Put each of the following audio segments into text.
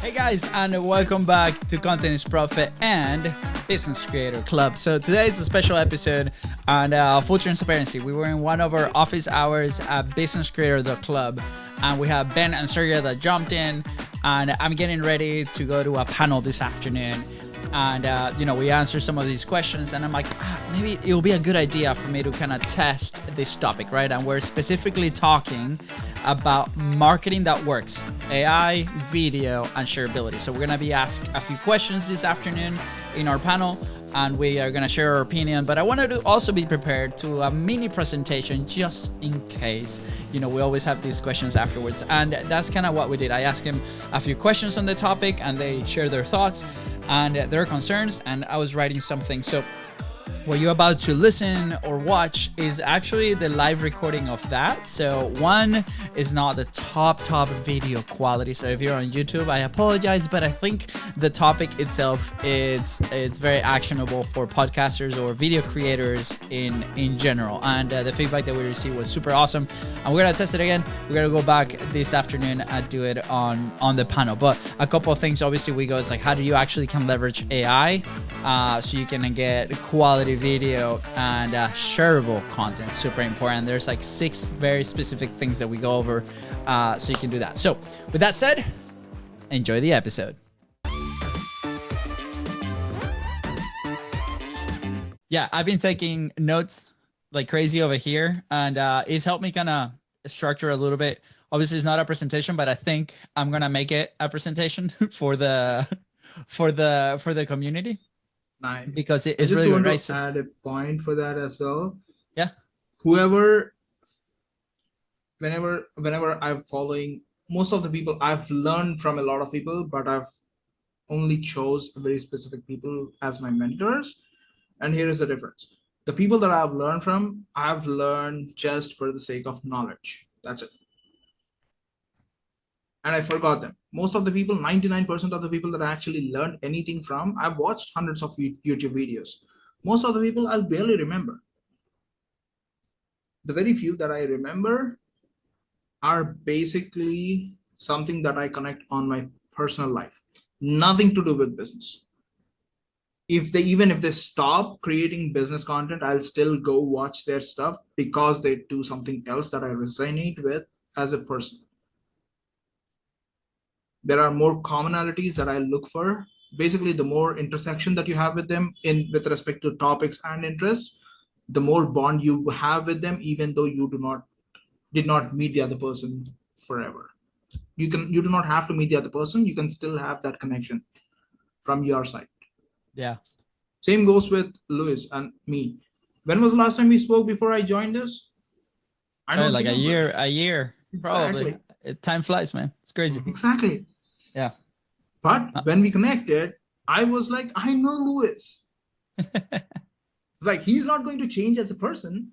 Hey guys, and welcome back to Content is Profit and Business Creator Club. So today is a special episode, and full transparency, we were in one of our office hours at Business Creator Club, and we have Ben and Sergio that jumped in, and I'm getting ready to go to a panel this afternoon. And we answer some of these questions, and I'm like, maybe it will be a good idea for me to kind of test this topic, right? And we're specifically talking about marketing that works, AI, video, and shareability. So we're gonna be asked a few questions this afternoon in our panel, and we are gonna share our opinion. But I wanted to also be prepared to a mini presentation just in case. We always have these questions afterwards, and that's kind of what we did. I asked him a few questions on the topic, and they shared their thoughts and their concerns, and I was writing something. So what you're about to listen or watch is actually the live recording of that. So one is not the top video quality. So if you're on YouTube, I apologize, but I think the topic itself it's very actionable for podcasters or video creators in general. And the feedback that we received was super awesome. And we're gonna test it again. We're gonna go back this afternoon and do it on the panel. But a couple of things, obviously, we go is like, how do you actually can leverage AI so you can get quality video and shareable content. Super important. There's like 6 very specific things that we go over so you can do that. So with that said, enjoy the episode. Yeah, I've been taking notes like crazy over here, and it's helped me kind of structure a little bit. Obviously, it's not a presentation, but I think I'm gonna make it a presentation for the community. Nice. Because it is really good, right. To add a point for that as well. Yeah. Whenever I'm following most of the people, I've learned from a lot of people, but I've only chose very specific people as my mentors. And here is the difference. The people that I've learned from, I've learned just for the sake of knowledge. That's it. And I forgot them. Most of the people, 99% of the people that I actually learned anything from, I've watched hundreds of YouTube videos. Most of the people I'll barely remember. The very few that I remember are basically something that I connect on my personal life. Nothing to do with business. Even if they stop creating business content, I'll still go watch their stuff because they do something else that I resonate with as a person. There are more commonalities that I look for. Basically, the more intersection that you have with them with respect to topics and interests, the more bond you have with them, even though you did not meet the other person forever. You do not have to meet the other person. You can still have that connection from your side. Yeah. Same goes with Louis and me. When was the last time we spoke before I joined this? I don't like remember. a year, probably. Exactly. Time flies, man. It's crazy. Exactly. Yeah. But when we connected, I was like, I know Louis. It's like, he's not going to change as a person.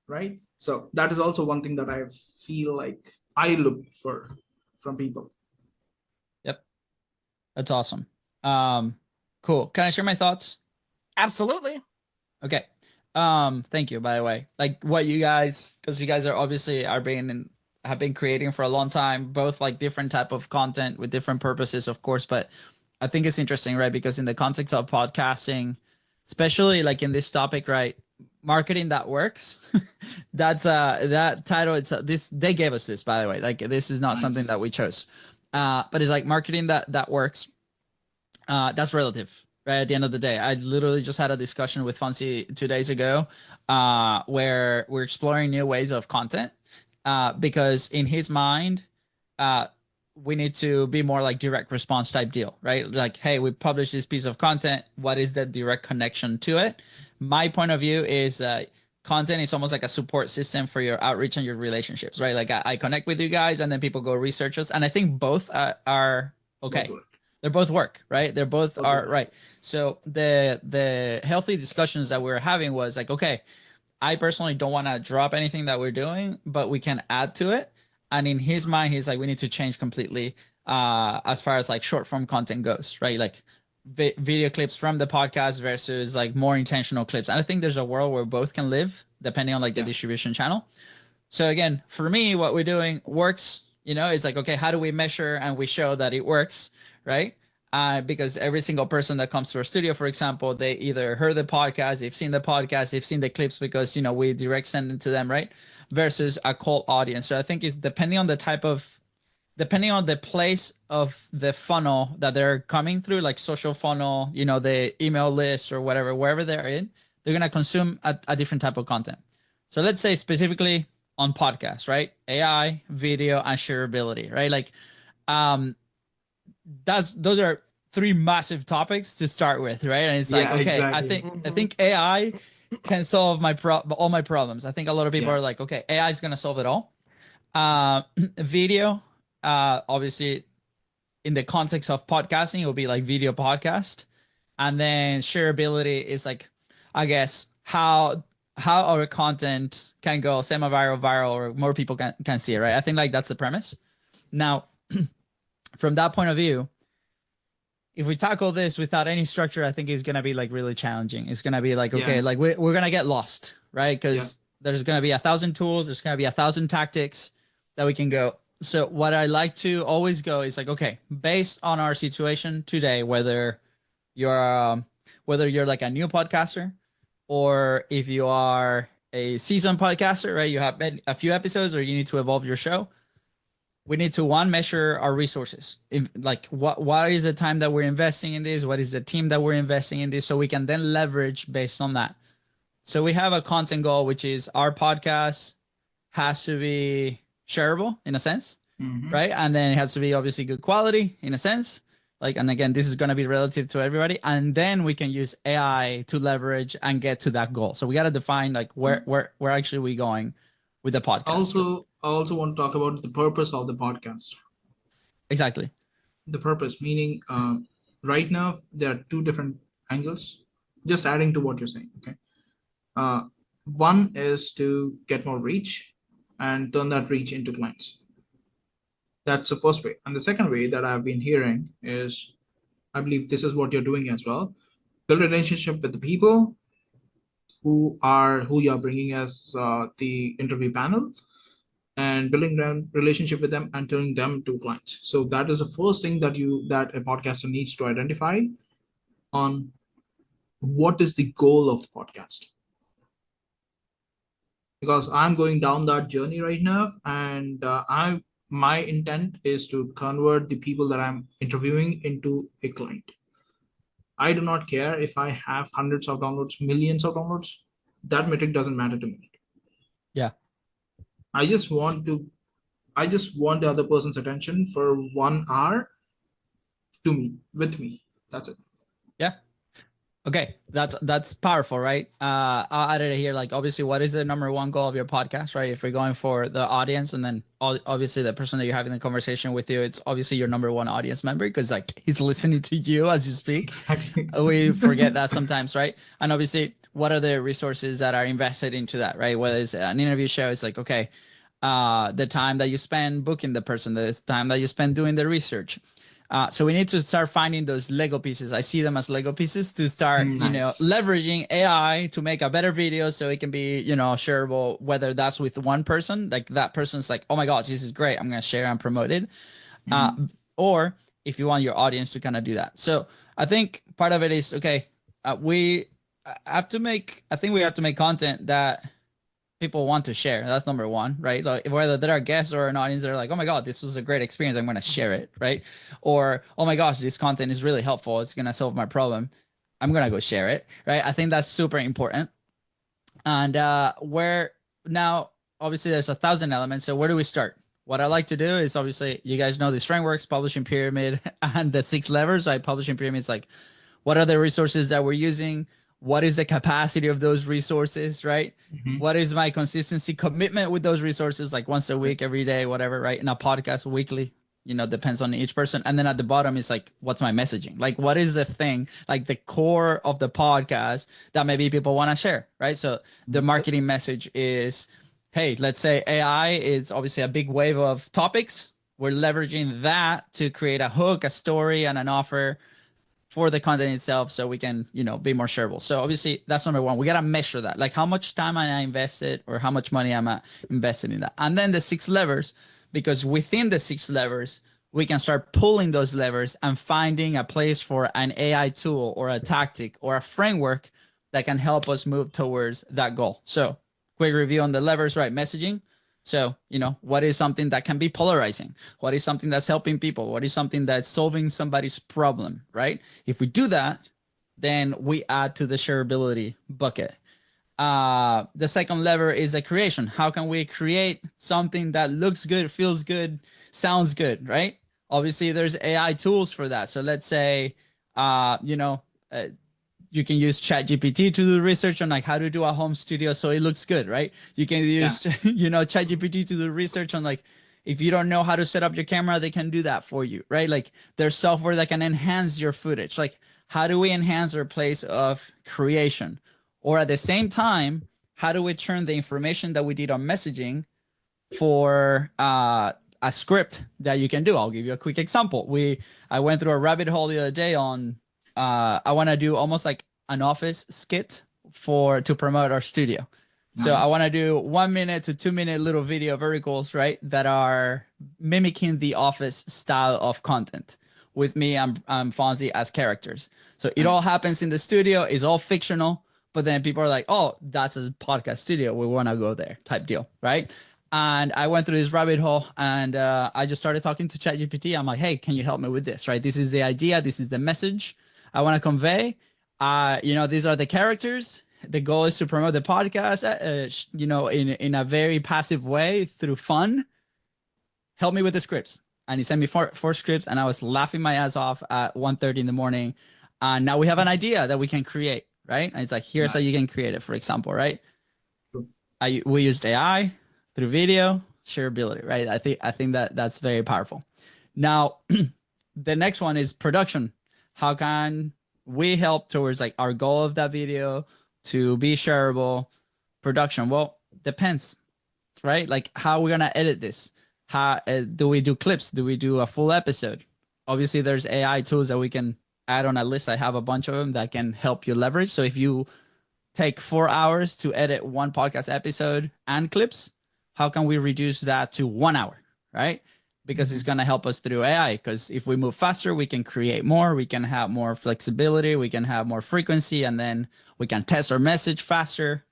Right? So that is also one thing that I feel like I look for from people. Yep. That's awesome. Cool. Can I share my thoughts? Absolutely. Okay. Thank you, by the way. Like what you guys, because you guys are obviously have been creating for a long time, both like different type of content with different purposes, of course. But I think it's interesting, right? Because in the context of podcasting, especially like in this topic, right? Marketing that works. That's that title. They gave us this, by the way. Like this is not something that we chose. But it's like marketing that works. That's relative, right? At the end of the day, I literally just had a discussion with Fancy 2 days ago, where we're exploring new ways of content. Because in his mind, we need to be more like direct response type deal, right? Like, hey, we published this piece of content. What is the direct connection to it? My point of view is content is almost like a support system for your outreach and your relationships, right? Like I connect with you guys, and then people go research us. And I think both are okay. They both work, right? They're both are right. So the healthy discussions that we were having was like, okay, I personally don't want to drop anything that we're doing, but we can add to it. And in his mind, he's like, we need to change completely as far as like short form content goes, right? Like video clips from the podcast versus like more intentional clips. And I think there's a world where both can live depending on like the distribution channel. So again, for me, what we're doing works It's like, okay, how do we measure and we show that it works, right? Because every single person that comes to our studio, for example, they either heard the podcast, they've seen the podcast, they've seen the clips because, we direct send it to them, right? Versus a cold audience. So I think it's depending on the place of the funnel that they're coming through, like social funnel, the email list or whatever, wherever they're in, they're going to consume a different type of content. So let's say specifically on podcasts, right? AI, video, and shareability, right? Like, those are three massive topics to start with, right? And it's like, Yeah, okay, I exactly. think I think AI can solve all my problems. I think a lot of people Yeah. are like, okay, AI is going to solve it all. Video, obviously, in the context of podcasting, it will be like video podcast, and then shareability is like, I guess, how our content can go semi-viral, viral, or more people can see it, right? I think like that's the premise. Now, from that point of view, if we tackle this without any structure, I think it's gonna be like really challenging. It's gonna be like, okay, Yeah. like we're gonna get lost, right? Yeah. Because there's gonna be 1,000 tools, there's gonna be 1,000 tactics that we can go. So what I like to always go is like, okay, based on our situation today, you're whether you're like a new podcaster or if you are a seasoned podcaster, right? You have a few episodes or you need to evolve your show. We need to one measure our resources. Like what is the time that we're investing in this? What is the team that we're investing in this? So we can then leverage based on that. So we have a content goal, which is our podcast has to be shareable in a sense, Mm-hmm. right? And then it has to be obviously good quality in a sense. Like, and again, this is going to be relative to everybody. And then we can use AI to leverage and get to that goal. So we got to define like where actually we going with the podcast. I also want to talk about the purpose of the podcast. Exactly. The purpose, meaning, right now there are two different angles. Just adding to what you're saying, okay. Uh, One is to get more reach and turn that reach into clients. That's the first way. And the second way that I've been hearing is, I believe this is what you're doing as well. Build a relationship with the people who you're bringing as the interview panel, and building a relationship with them and turning them to clients. So that is the first thing that a podcaster needs to identify on what is the goal of the podcast. Because I'm going down that journey right now, and my intent is to convert the people that I'm interviewing into a client. I do not care if I have hundreds of downloads, millions of downloads. That metric doesn't matter to me. Yeah. I just want to I just want the other person's attention for 1 hour to me, with me. That's it. Yeah. Okay, that's powerful, right? I'll add it here. Like, obviously, what is the number one goal of your podcast, right? If we're going for the audience, and then obviously the person that you're having the conversation with you, it's obviously your number one audience member because like he's listening to you as you speak. Exactly. We forget that sometimes, right? And obviously, what are the resources that are invested into that, right? Whether it's an interview show, it's like, okay, the time that you spend booking the person, the time that you spend doing the research. So we need to start finding those Lego pieces. I see them as Lego pieces to start, Nice. leveraging AI to make a better video so it can be, shareable, whether that's with one person, like that person's like, oh my gosh, this is great. I'm going to share and promote it. Uh, Mhm. or if you want your audience to kind of do that. So I think part of it is, okay, we I think we have to make content that people want to share. That's number one, right? Like whether they're a guest or an audience, they're like, oh my God, this was a great experience. I'm going to share it, right? Or, oh my gosh, this content is really helpful. It's going to solve my problem. I'm going to go share it, right? I think that's super important. And where now, obviously, there's 1,000 elements. So where do we start? What I like to do is obviously, you guys know these frameworks, publishing pyramid, and the 6 levers. Right? Publishing pyramid is like, what are the resources that we're using? What is the capacity of those resources, right? Mhm. What is my consistency commitment with those resources, like once a week, every day, whatever, right? In a podcast weekly, depends on each person. And then at the bottom is like, what's my messaging? Like, what is the thing, like the core of the podcast that maybe people want to share, right? So the marketing message is, hey, let's say AI is obviously a big wave of topics. We're leveraging that to create a hook, a story, and an offer for the content itself so we can be more shareable. So obviously that's number one. We got to measure that, like how much time I invested or how much money I'm invested in that. And then the 6 levers, because within the 6 levers, we can start pulling those levers and finding a place for an AI tool or a tactic or a framework that can help us move towards that goal. So quick review on the levers, right? Messaging. So, what is something that can be polarizing? What is something that's helping people? What is something that's solving somebody's problem, right? If we do that, then we add to the shareability bucket. The second lever is a creation. How can we create something that looks good, feels good, sounds good, right? Obviously, there's AI tools for that. So let's say, you can use ChatGPT to do research on like how to do a home studio so it looks good, right? You can use, ChatGPT to do research on like, if you don't know how to set up your camera, they can do that for you, right? Like there's software that can enhance your footage. Like how do we enhance our place of creation? Or at the same time, how do we turn the information that we did on messaging for a script that you can do? I'll give you a quick example. I went through a rabbit hole the other day on I want to do almost like an office skit to promote our studio. Nice. So I want to do 1 minute to 2 minute little video verticals, right? That are mimicking the office style of content with me and Fonzie as characters. So it all happens in the studio. It's all fictional, but then people are like, oh, that's a podcast studio. We want to go there type deal, right? And I went through this rabbit hole and I just started talking to ChatGPT. I'm like, hey, can you help me with this, right? This is the idea. This is the message I want to convey. These are the characters. The goal is to promote the podcast, in a very passive way through fun. Help me with the scripts. And he sent me four scripts and I was laughing my ass off at 1:30 in the morning. And now we have an idea that we can create, right? And it's like, here's how you can create it, for example, right? We used AI through video, shareability, right? I think that's very powerful. Now, the next one is production. How can we help towards like our goal of that video to be shareable? Production, well, depends, right? Like how we're gonna edit this. How do we do clips? Do we do a full episode? Obviously, there's AI tools that we can add on a list. I have a bunch of them that can help you leverage. So if you take 4 hours to edit one podcast episode and clips, how can we reduce that to 1 hour, right? Because it's going to help us through AI. Because if we move faster, we can create more, we can have more flexibility, we can have more frequency, and then we can test our message faster,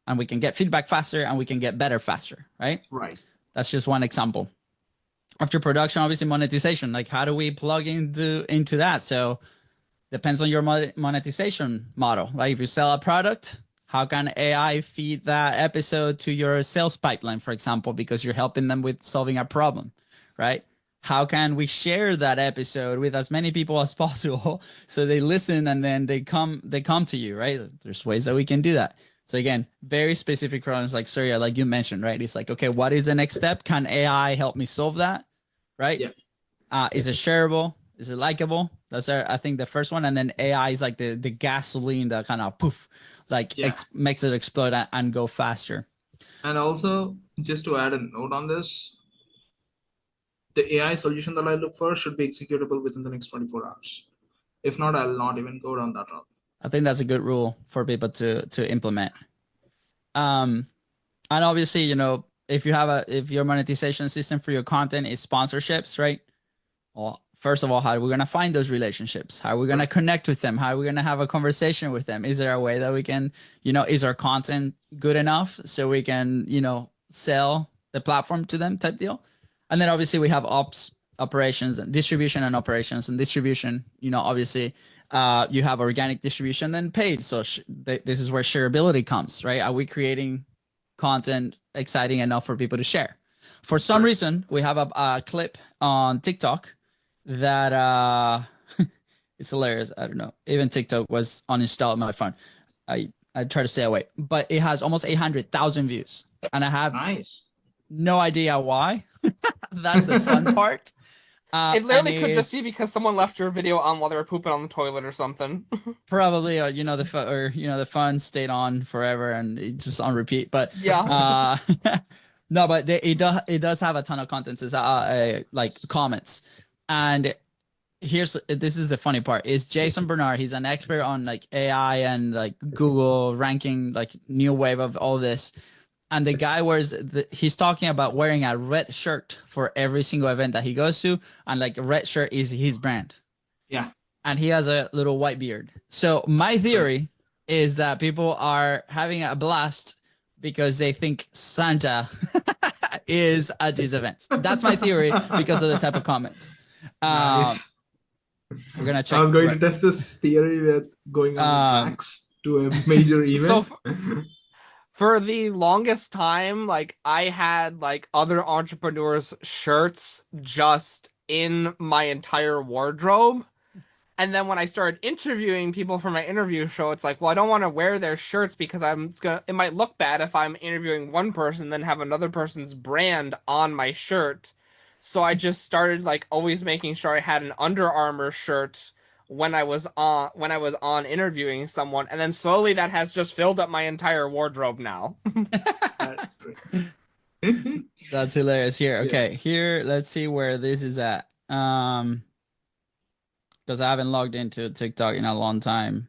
and we can get feedback faster, and we can get better faster, right? Right. That's just one example. After production, obviously monetization, like how do we plug into that? So depends on your monetization model, right? If you sell a product, how can AI feed that episode to your sales pipeline, for example, because you're helping them with solving a problem, right? How can we share that episode with as many people as possible so they listen and then they come to you, right? There's ways that we can do that. So again, very specific problems like Surya, like you mentioned, right? It's like, okay, what is the next step? Can AI help me solve that? Right? Yeah. Is it shareable? Is it likable? That's I think the first one. And then AI is like the gasoline that kind of poof, like makes it explode and go faster. And also, just to add a note on this, the AI solution that I look for should be executable within the next 24 hours. If not, I'll not even go down that route. I think that's a good rule for people to implement. And obviously, if your monetization system for your content is sponsorships, right? Well, first of all, how are we going to find those relationships? How are we going to connect with them? How are we going to have a conversation with them? Is there a way that we can, is our content good enough so we can, sell the platform to them type deal? And then obviously we have operations and distribution and operations and distribution, obviously you have organic distribution, then paid. So this is where shareability comes, right? Are we creating content exciting enough for people to share? For some reason, we have a clip on TikTok that it's hilarious. I don't know. Even TikTok was uninstalled on my phone. I try to stay away, but it has almost 800,000 views, and I have no idea why. That's the fun part. It literally could just be because someone left your video on while they were pooping on the toilet or something. Probably, the phone stayed on forever and it's just on repeat. But yeah, no, but it does have a ton of content, like comments. And this is the funny part is Jason Bernard. He's an expert on like AI and like Google ranking, like new wave of all this. and the guy wears he's talking about wearing a red shirt for every single event that he goes to, and like a red shirt is his brand. Yeah. And he has a little white beard. So my theory is that people are having a blast because they think Santa is at these events. That's my theory because of the type of comments. Nice. We're gonna check. I was going to test this theory with going on tracks to a major event. So for the longest time, like I had like other entrepreneurs' shirts just in my entire wardrobe. And then when I started interviewing people for my interview show, it's like, well, I don't want to wear their shirts because it might look bad if I'm interviewing one person, then have another person's brand on my shirt. So I just started like always making sure I had an Under Armour shirt when I was on interviewing someone, and then slowly that has just filled up my entire wardrobe now. That's great. That's hilarious. Here, okay, here, let's see where this is at. Because I haven't logged into TikTok in a long time.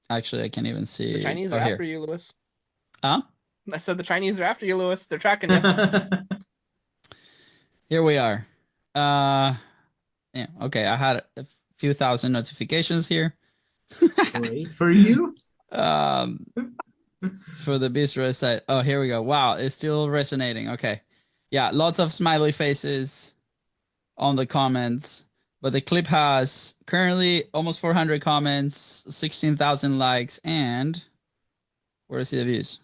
Actually, I can't even see. The Chinese are after you, Lewis. Huh? I said the Chinese are after you, Lewis. They're tracking you. Here we are. Yeah, okay, I had a few thousand notifications here. Great for you. For the bistro site. Oh, here we go. Wow, it's still resonating. Okay. Yeah, lots of smiley faces on the comments, but the clip has currently almost 400 comments, 16,000 likes, and where is the views?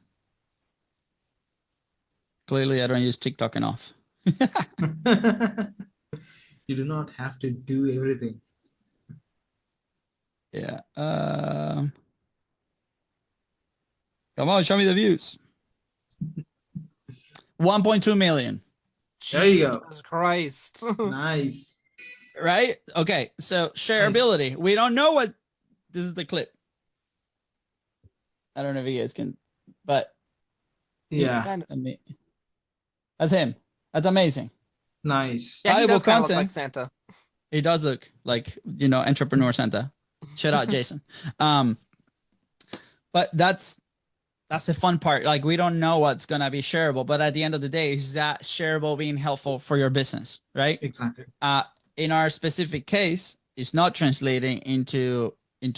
Clearly, I don't use TikTok enough. You do not have to do everything. Yeah. Come on, show me the views. 1.2 million. There you go. Jesus Christ. Nice. Right? Okay, so shareability. Nice. We don't know what this is the clip. I don't know if you guys can, but yeah. That's him. That's amazing. Nice. Yeah, he does kind of look like Santa. He does look like, entrepreneur Santa. Shout out Jason. But that's the fun part. Like, we don't know what's gonna be shareable, but at the end of the day, is that shareable being helpful for your business, right? Exactly. In our specific case, it's not translating into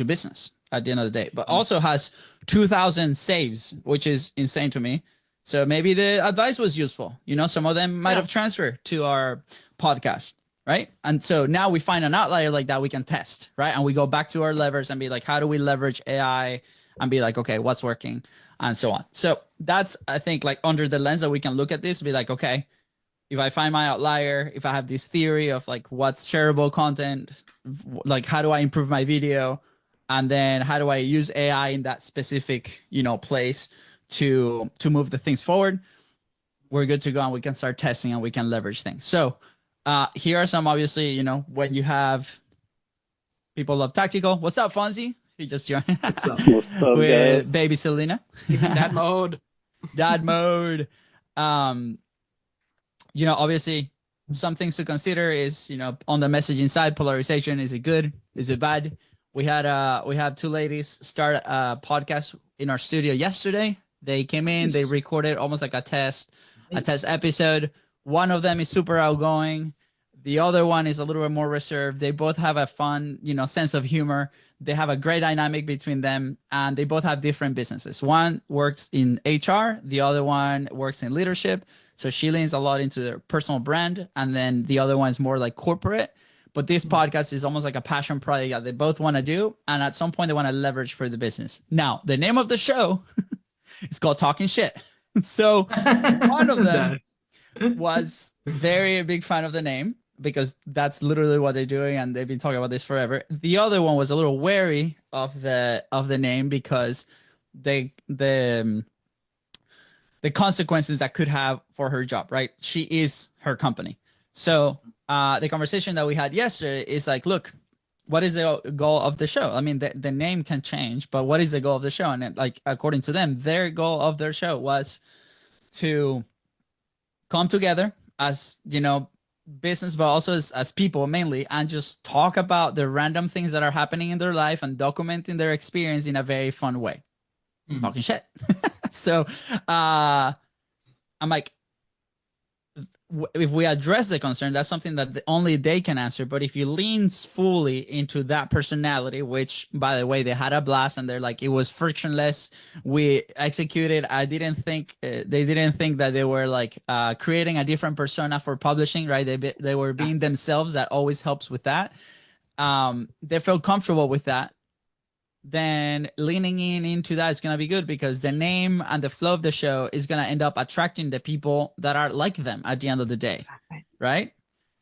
business at the end of the day, but also has 2,000 saves, which is insane to me. So maybe the advice was useful. Some of them might have transferred to our podcast, right? And so now we find an outlier like that we can test, right? And we go back to our levers and be like, how do we leverage AI and be like, okay, what's working and so on. So that's, I think, like under the lens that we can look at this, be like, okay, if I find my outlier, if I have this theory of like what's shareable content, like how do I improve my video? And then how do I use AI in that specific, place to move the things forward? We're good to go, and we can start testing and we can leverage things. So here are some, obviously, when you have people love tactical. What's up, Fonzie? He just joined. What's up, with guys? baby Selena. He's in dad mode. Dad mode. Obviously some things to consider is, on the messaging side, polarization. Is it good? Is it bad? We had two ladies start a podcast in our studio yesterday. They came in, they recorded almost like a test episode. One of them is super outgoing. The other one is a little bit more reserved. They both have a fun, sense of humor. They have a great dynamic between them, and they both have different businesses. One works in HR. The other one works in leadership. So she leans a lot into their personal brand, and then the other one is more like corporate. But this podcast is almost like a passion project that they both want to do, and at some point they want to leverage for the business. Now, the name of the show is called Talking Shit. So one of them was very big fan of the name, because that's literally what they're doing, and they've been talking about this forever. The other one was a little wary of the name because the consequences that could have for her job, right? She is her company. So the conversation that we had yesterday is like, look, what is the goal of the show? I mean, the name can change, but what is the goal of the show? And like, according to them, their goal of their show was to come together as, business, but also as people mainly, and just talk about the random things that are happening in their life and documenting their experience in a very fun way, talking shit. So I'm like, if we address the concern, that's something that only they can answer. But if you lean fully into that personality, which by the way, they had a blast and they're like, it was frictionless. We executed. I didn't think they didn't think that they were like creating a different persona for publishing, right? They were being themselves. That always helps with that. They felt comfortable with that. Then leaning into that is going to be good because the name and the flow of the show is going to end up attracting the people that are like them at the end of the day. Right.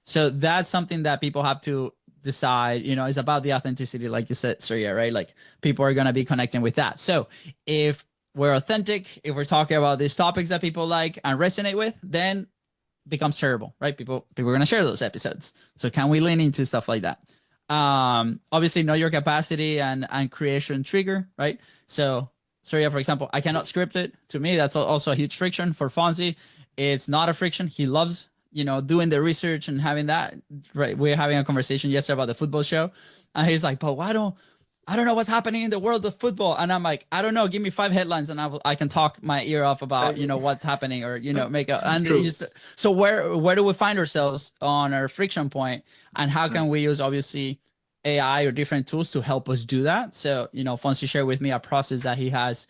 So that's something that people have to decide, it's about the authenticity, like you said, Surya, right? Like people are going to be connecting with that. So if we're authentic, if we're talking about these topics that people like and resonate with, then it becomes shareable, right? People are going to share those episodes. So can we lean into stuff like that? Obviously know your capacity and creation trigger, right? So Surya, for example, I cannot script it. To me, that's also a huge friction. For Fonzie, it's not a friction. He loves, doing the research and having that, right? We're having a conversation yesterday about the football show, and he's like, but I don't know what's happening in the world of football. And I'm like, I don't know, give me 5 headlines and I can talk my ear off about, what's happening, or, make a, and just, so where do we find ourselves on our friction point, and how can we use obviously AI or different tools to help us do that? So, Fonzie shared with me a process that he has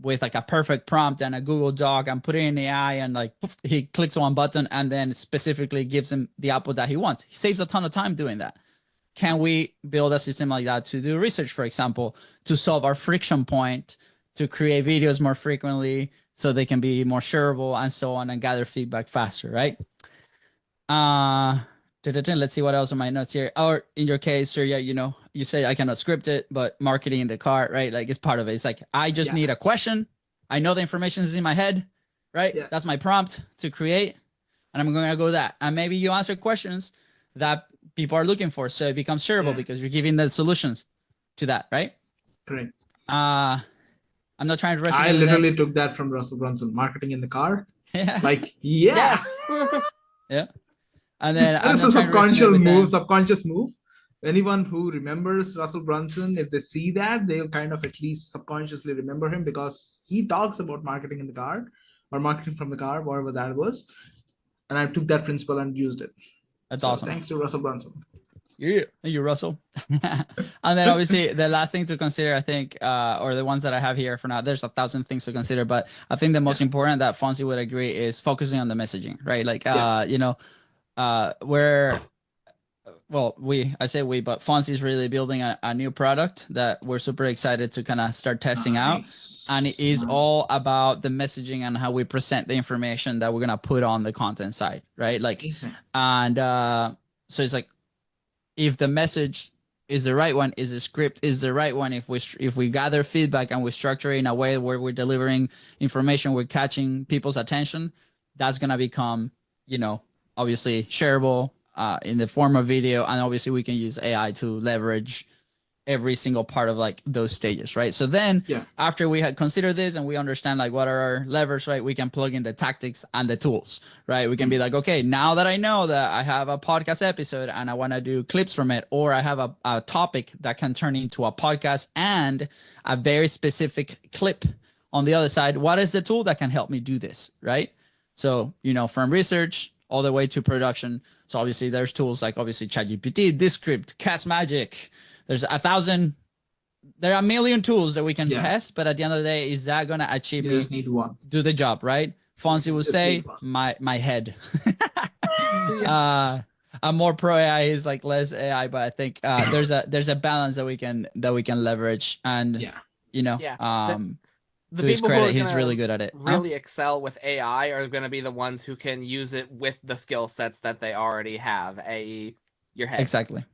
with like a perfect prompt and a Google Doc, and put it in AI, and like poof, he clicks one button and then specifically gives him the output that he wants. He saves a ton of time doing that. Can we build a system like that to do research, for example, to solve our friction point, to create videos more frequently so they can be more shareable and so on, and gather feedback faster, right? Let's see what else on my notes here. Or in your case, Surya, you say I cannot script it, but marketing in the cart, right? Like it's part of it. It's like, I just need a question. I know the information is in my head, right? Yeah. That's my prompt to create, and I'm going to go that. And maybe you answer questions that people are looking for, so it becomes shareable because you're giving the solutions to that, right? Correct. I'm not trying to resonate. I literally took that from Russell Brunson, marketing in the car. Yeah. Like, yes. Yeah. And then it's a subconscious move. Anyone who remembers Russell Brunson, if they see that, they'll kind of at least subconsciously remember him, because he talks about marketing in the car, or marketing from the car, whatever that was. And I took that principle and used it. That's awesome. Thanks to Russell Brunson. Yeah, thank you, Russell. And then obviously the last thing to consider, I think, or the ones that I have here for now, there's 1,000 things to consider, but I think the most important that Fonzie would agree is focusing on the messaging, right? Like, I say we, but Fonzie is really building a new product that we're super excited to kind of start testing out. And it is all about the messaging and how we present the information that we're going to put on the content side, right? Like, and so it's like, if the message is the right one, is the script is the right one, if we gather feedback and we structure it in a way where we're delivering information, we're catching people's attention, that's going to become, obviously shareable in the form of video. And obviously we can use AI to leverage every single part of like those stages, right? So then after we had considered this and we understand like what are our levers, right, we can plug in the tactics and the tools, right? We can be like, okay, now that I know that I have a podcast episode and I want to do clips from it, or I have a topic that can turn into a podcast and a very specific clip on the other side, what is the tool that can help me do this, right? So, from research all the way to production. So obviously there's tools like obviously ChatGPT, Descript, Cast Magic. There's 1,000. There are a million tools that we can test, but at the end of the day, is that going to achieve me? Just need one. Do the job, right? Fonzie would say, my head. I'm more pro AI, is like less AI, but I think there's a balance that we can leverage, and the to his people credit, who he's really good at it. Really excel with AI are going to be the ones who can use it with the skill sets that they already have, i.e., your head. Exactly.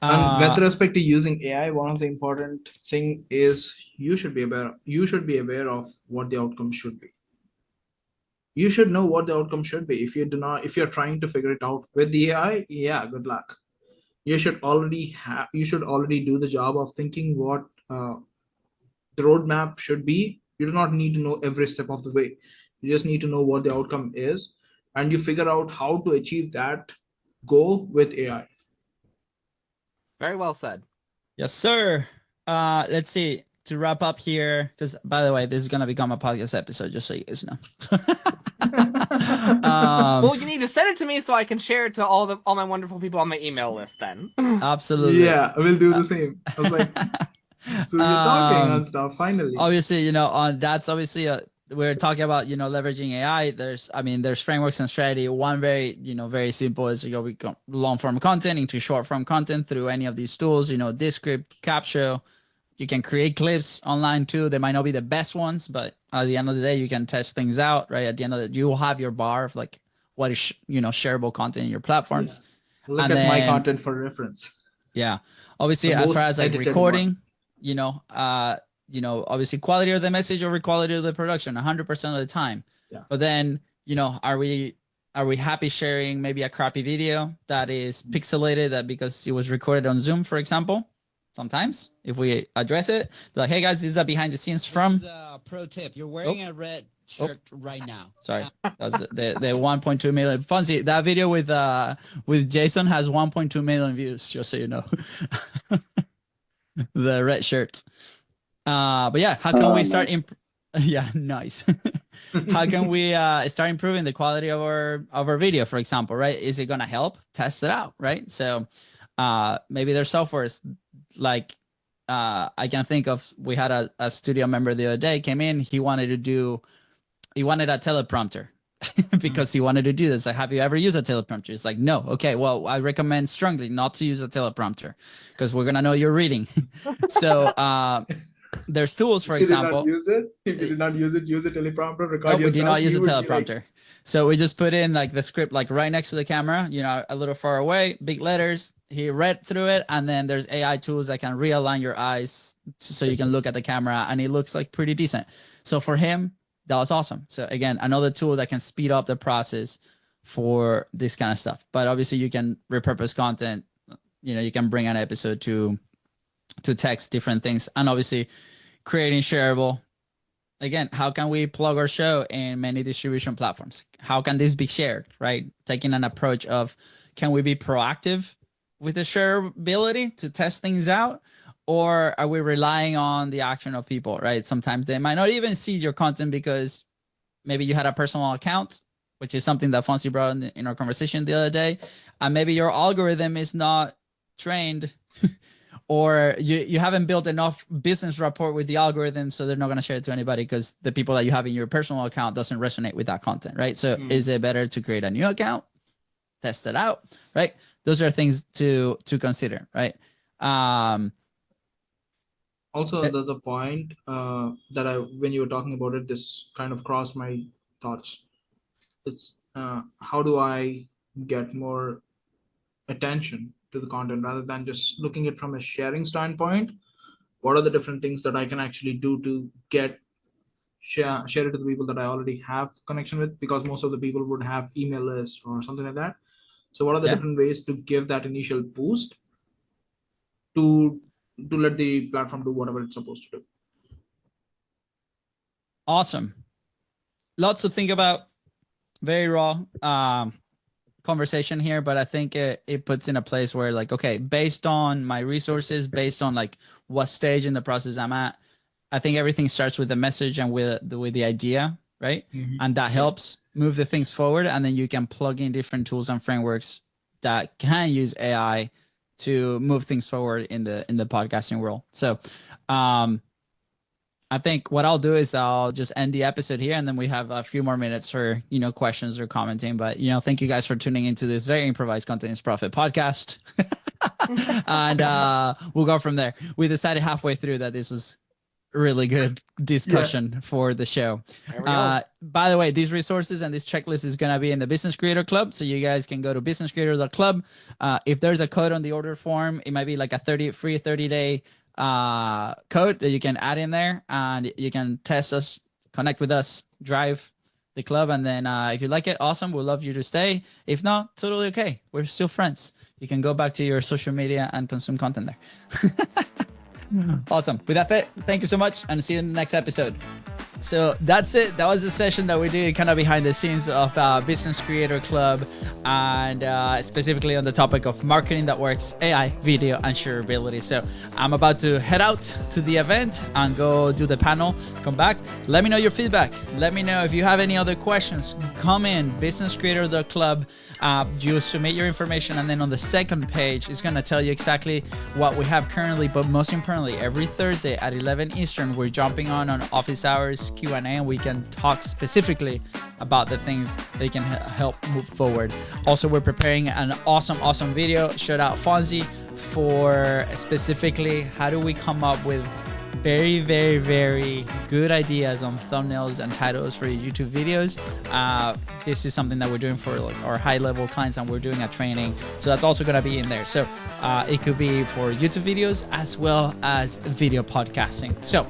And with respect to using AI, one of the important thing is you should be aware of what the outcome should be. You should know what the outcome should be. If you're trying to figure it out with the AI, good luck. You should already do the job of thinking what the roadmap should be. You do not need to know every step of the way. You just need to know what the outcome is, and you figure out how to achieve that goal with AI. Very well said. Yes, sir. Let's see. to wrap up here, because by the way, this is gonna become a podcast episode, just so you guys know. Well, you need to send it to me so I can share it to all my wonderful people on my email list. Then. Absolutely. Yeah, we'll do the same. I was like, so you're talking and stuff. Finally. Obviously, that's obviously we're talking about leveraging AI. There's frameworks and strategy. One very simple is we go long form content into short form content through any of these tools. Descript, Capture. You can create clips online too. They might not be the best ones, but at the end of the day, you can test things out, right? At the end of it, you will have your bar of like what is shareable content in your platforms. Yeah. Look at my content for reference. Yeah, obviously, as far as like recording, obviously quality of the message over quality of the production 100% of the time. Yeah. But then, are we happy sharing maybe a crappy video that is pixelated that because it was recorded on Zoom, for example? Sometimes if we address it, like, hey guys, this is a behind the scenes from. This is a pro tip. You're wearing a red shirt right now. Sorry, that's the 1.2 million. Fonzie, that video with Jason has 1.2 million views, just so you know. The red shirt. But yeah, how can we start? Nice. Yeah, nice. How can we start improving the quality of our video, for example? Right? Is it gonna help? Test it out, right? So maybe there's softwares like I can think of. We had a studio member the other day came in. He wanted a teleprompter because he wanted to do this. Like, have you ever used a teleprompter? It's like, no. Okay, well, I recommend strongly not to use a teleprompter because we're gonna know you're reading. So there's tools, for example. If you did not use it, use a teleprompter. Record we did not use a yourself, teleprompter. So we just put in like the script like right next to the camera, a little far away, big letters. He read through it, and then there's AI tools that can realign your eyes so you can look at the camera, and it looks like pretty decent. So for him, that was awesome. So again, another tool that can speed up the process for this kind of stuff. But obviously, you can repurpose content. You can bring an episode to text, different things, and obviously creating shareable. Again, how can we plug our show in many distribution platforms? How can this be shared, right? Taking an approach of, can we be proactive with the shareability to test things out? Or are we relying on the action of people, right? Sometimes they might not even see your content because maybe you had a personal account, which is something that Fonzie brought in our conversation the other day. And maybe your algorithm is not trained or you haven't built enough business rapport with the algorithm, so they're not going to share it to anybody because the people that you have in your personal account doesn't resonate with that content, right? So is it better to create a new account, test it out, right? Those are things to consider, right? Also, the point that when you were talking about it, this kind of crossed my thoughts. It's how do I get more attention to the content rather than just looking at it from a sharing standpoint? What are the different things that I can actually do to share it to the people that I already have connection with? Because most of the people would have email lists or something like that. So what are the different ways to give that initial boost to let the platform do whatever it's supposed to do? Awesome. Lots to think about. Very raw conversation here, but I think it puts in a place where, like, okay, based on my resources, based on like what stage in the process I'm at, I think everything starts with the message and with the idea, right? And that helps move the things forward, and then you can plug in different tools and frameworks that can use AI to move things forward in the podcasting world. So I think what I'll do is I'll just end the episode here, and then we have a few more minutes for questions or commenting. But thank you guys for tuning into this very improvised Content is Profit podcast. And we'll go from there. We decided halfway through that this was really good discussion for the show. By the way, these resources and this checklist is going to be in the Business Creator Club, so you guys can go to businesscreator.club. If there's a code on the order form, it might be like a free 30-day code that you can add in there, and you can test us, connect with us, drive the club, and then if you like it, awesome, we'll love you to stay. If not, totally okay, we're still friends. You can go back to your social media and consume content there. Awesome. With that, thank you so much, and see you in the next episode. So that's it. That was the session that we did kind of behind the scenes of Business Creator Club, and specifically on the topic of marketing that works, AI, video, and shareability. So I'm about to head out to the event and go do the panel. Come back. Let me know your feedback. Let me know if you have any other questions. Come in, businesscreator.club. You submit your information, and then on the second page, it's going to tell you exactly what we have currently. But most importantly, every Thursday at 11 Eastern, we're jumping on office hours Q&A, and we can talk specifically about the things that can help move forward. Also, we're preparing an awesome video. Shout out Fonzie for specifically how do we come up with very good ideas on thumbnails and titles for your YouTube videos. This is something that we're doing for like our high-level clients, and we're doing a training, so that's also going to be in there. So it could be for YouTube videos as well as video podcasting. So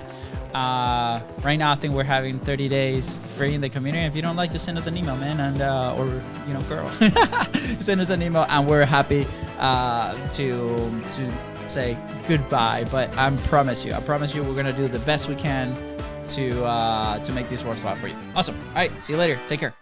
right now I think we're having 30 days free in the community. If you don't like, just send us an email, man, and or girl, send us an email, and we're happy to say goodbye. But I promise you we're gonna do the best we can to make this worthwhile for you. Awesome. All right, see you later. Take care.